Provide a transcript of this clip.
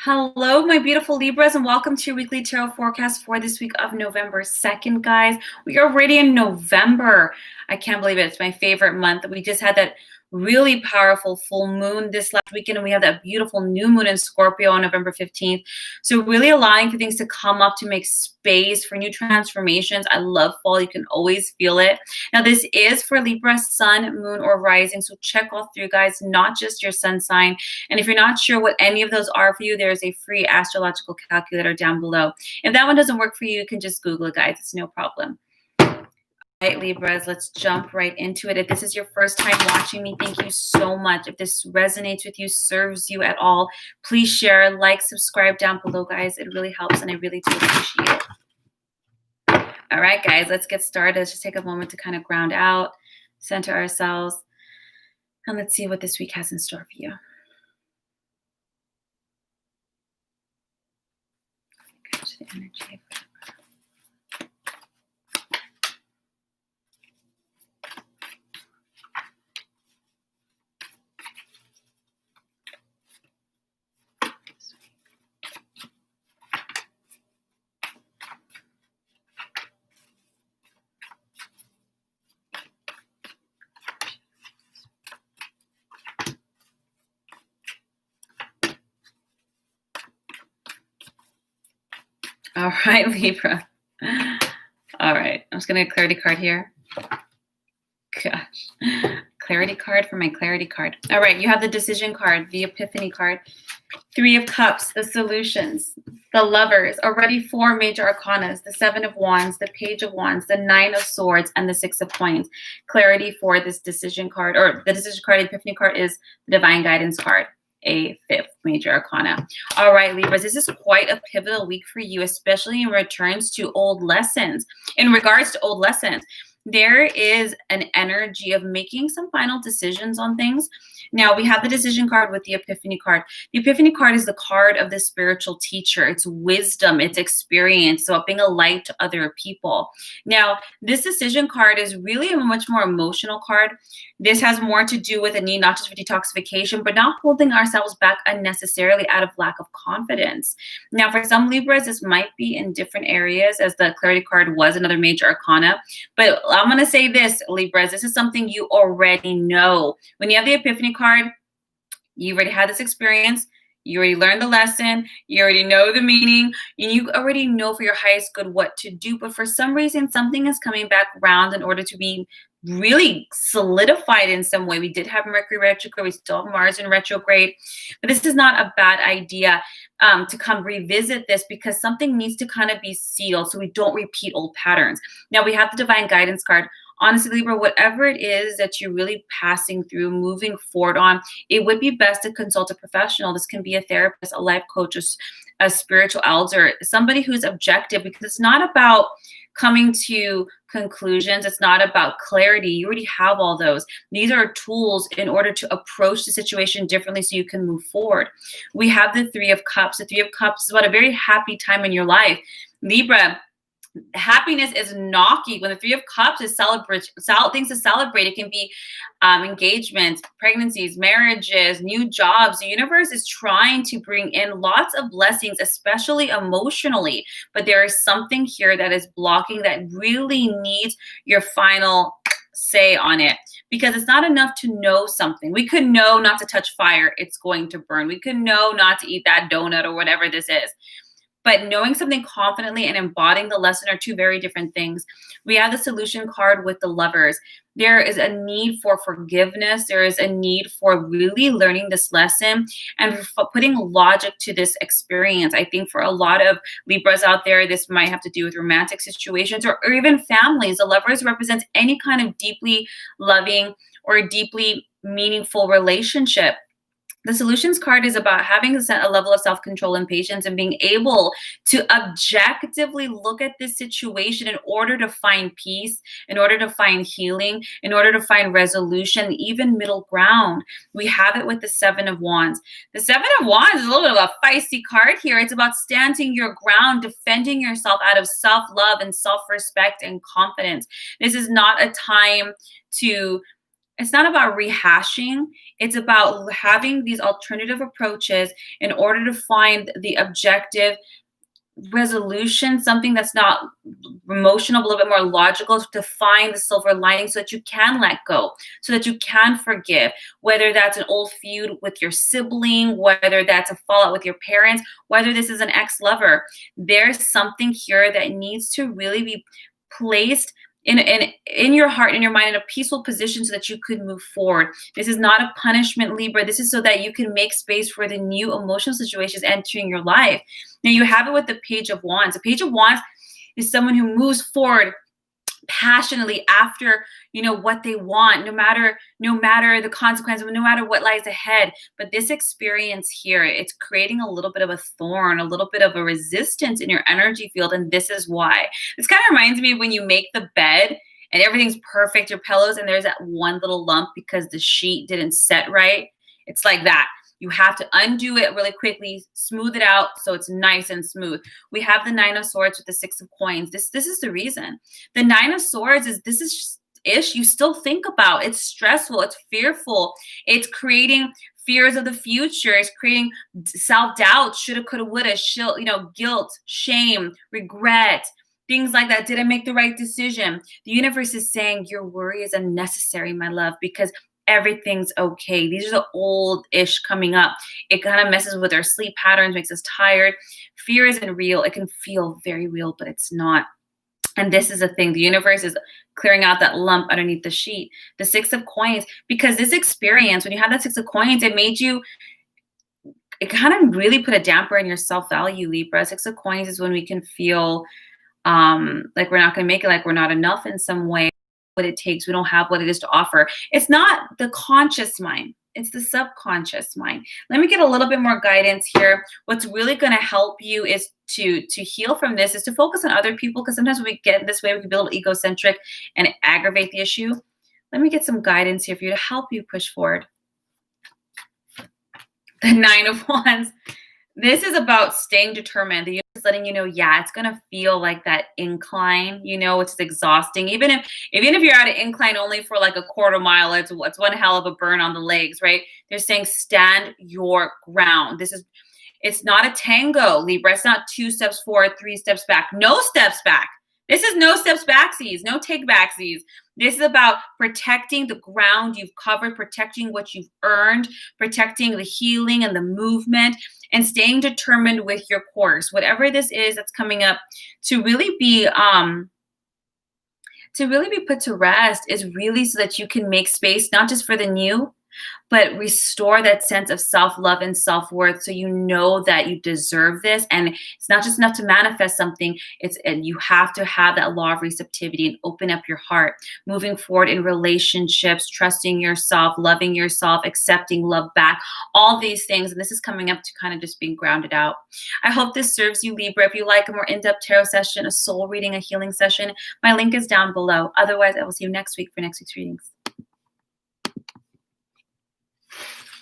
Hello, my beautiful Libras, and welcome to your weekly tarot forecast for this week of November 2nd, guys. We are already in November. I can't believe it. It's my favorite month. We just had that really powerful full moon this last weekend, and we have that beautiful new moon in Scorpio on November 15th. So really allowing for things to come up to make space for new transformations. I love fall. You can always feel it. Now, this is for Libra, sun, moon, or rising. So check all through, guys, not just your sun sign. And if you're not sure what any of those are for you, there's a free astrological calculator down below. If that one doesn't work for you, you can just Google it, guys. It's no problem. All right, Libras, let's jump right into it. If this is your first time watching me, thank you so much. If this resonates with you, serves you at all, please share, like, subscribe down below, guys. It really helps, and I really do appreciate it. All right, guys, let's get started. Let's just take a moment to kind of ground out, center ourselves, and let's see what this week has in store for you. Catch the energy. All right, Libra. All right, I'm just going to get a clarity card here. Gosh. Clarity card for my clarity card. All right, you have the decision card, the epiphany card, 3 of cups, the solutions, the lovers, already 4 major arcanas, the 7 of wands, the page of wands, the 9 of swords, and the 6 of coins. Clarity for this decision card, or the decision card, the epiphany card, is the divine guidance card, a 5th major arcana. All right, Libras, this is quite a pivotal week for you, especially in returns to old lessons. In regards to old lessons, there is an energy of making some final decisions on things. Now, we have the decision card with the epiphany card. The epiphany card is the card of the spiritual teacher. It's wisdom, it's experience, so being a light to other people. Now, this decision card is really a much more emotional card. This has more to do with a need not just for detoxification, but not holding ourselves back unnecessarily out of lack of confidence. Now, for some Libras, this might be in different areas, as the clarity card was another major arcana. But I'm going to say this, Libras, this is something you already know. When you have the epiphany card, you already had this experience. You already learned the lesson. You already know the meaning. And you already know for your highest good what to do. But for some reason, something is coming back around in order to be really solidified in some way. We did have Mercury retrograde. We still have Mars in retrograde. But this is not a bad idea to come revisit this, because something needs to kind of be sealed so we don't repeat old patterns. Now, we have the divine guidance card. Honestly, Libra, whatever it is that you're really passing through, moving forward on, it would be best to consult a professional. This can be a therapist, a life coach, a spiritual elder, somebody who's objective, because it's not about coming to conclusions. It's not about clarity. You already have all those. These are tools in order to approach the situation differently so you can move forward. We have the 3 of cups. The 3 of cups is about a very happy time in your life. Libra, happiness is knocking. When the 3 of cups is things to celebrate, it can be engagements, pregnancies, marriages, new jobs. The universe is trying to bring in lots of blessings, especially emotionally. But there is something here that is blocking, that really needs your final say on it, because it's not enough to know something. We could know not to touch fire, it's going to burn. We could know not to eat that donut or whatever this is. But knowing something confidently and embodying the lesson are 2 very different things. We have the solution card with the lovers. There is a need for forgiveness. There is a need for really learning this lesson and putting logic to this experience. I think for a lot of Libras out there, this might have to do with romantic situations or even families. The lovers represents any kind of deeply loving or deeply meaningful relationship. The solutions card is about having a level of self-control and patience and being able to objectively look at this situation in order to find peace, in order to find healing, in order to find resolution, even middle ground. We have it with the 7 of wands. The 7 of wands is a little bit of a feisty card here. It's about standing your ground, defending yourself out of self-love and self-respect and confidence. This is not a time to It's not about rehashing. It's about having these alternative approaches in order to find the objective resolution, something that's not emotional, but a little bit more logical, to find the silver lining so that you can let go, so that you can forgive, whether that's an old feud with your sibling, whether that's a fallout with your parents, whether this is an ex-lover. There's something here that needs to really be placed in your heart and your mind in a peaceful position so that you could move forward. This is not a punishment, Libra. This is so that you can make space for the new emotional situations entering your life. Now you have it with the Page of Wands. The Page of Wands is someone who moves forward passionately after, what they want, no matter the consequences, no matter what lies ahead. But this experience here, it's creating a little bit of a thorn, a little bit of a resistance in your energy field. And this is why. This kind of reminds me of when you make the bed and everything's perfect, your pillows, and there's that one little lump because the sheet didn't set right. It's like that. You have to undo it really quickly, smooth it out so it's nice and smooth. We have the Nine of Swords with the Six of Coins. This is the reason. The Nine of Swords is ish you still think about. It's stressful. It's fearful. It's creating fears of the future. It's creating self-doubt, shoulda, coulda, woulda, guilt, shame, regret, things like that. Did I make the right decision? The universe is saying your worry is unnecessary, my love, because everything's okay. These are the old-ish coming up. It kind of messes with our sleep patterns, makes us tired. Fear isn't real. It can feel very real, but it's not. And this is the thing. The universe is clearing out that lump underneath the sheet. The Six of Coins, because this experience, when you have that Six of Coins, it kind of really put a damper in your self-value, Libra. Six of Coins is when we can feel like we're not going to make it, like we're not enough in some way. What it takes. We don't have what it is to offer. It's not the conscious mind. It's the subconscious mind. Let me get a little bit more guidance here. What's really going to help you is to heal from this, is to focus on other people, because sometimes when we get this way, we can be a little egocentric and aggravate the issue. Let me get some guidance here for you to help you push forward. The Nine of Wands. This is about staying determined. The universe is letting you know, it's going to feel like that incline. It's exhausting. Even if you're at an incline only for like a quarter mile, it's one hell of a burn on the legs, right? They're saying stand your ground. It's not a tango, Libra. It's not 2 steps forward, 3 steps back. No steps back. This is no steps backsies, no take backsies. This is about protecting the ground you've covered, protecting what you've earned, protecting the healing and the movement, and staying determined with your course. Whatever this is that's coming up, to really be put to rest, is really so that you can make space, not just for the new, but restore that sense of self-love and self-worth, so you know that you deserve this. And it's not just enough to manifest something, and you have to have that law of receptivity and open up your heart, moving forward in relationships, trusting yourself, loving yourself, accepting love back, all these things. And this is coming up to kind of just being grounded out. I hope this serves you, Libra. If you like a more in-depth tarot session, a soul reading, a healing session, my link is down below. Otherwise, I will see you next week for next week's readings.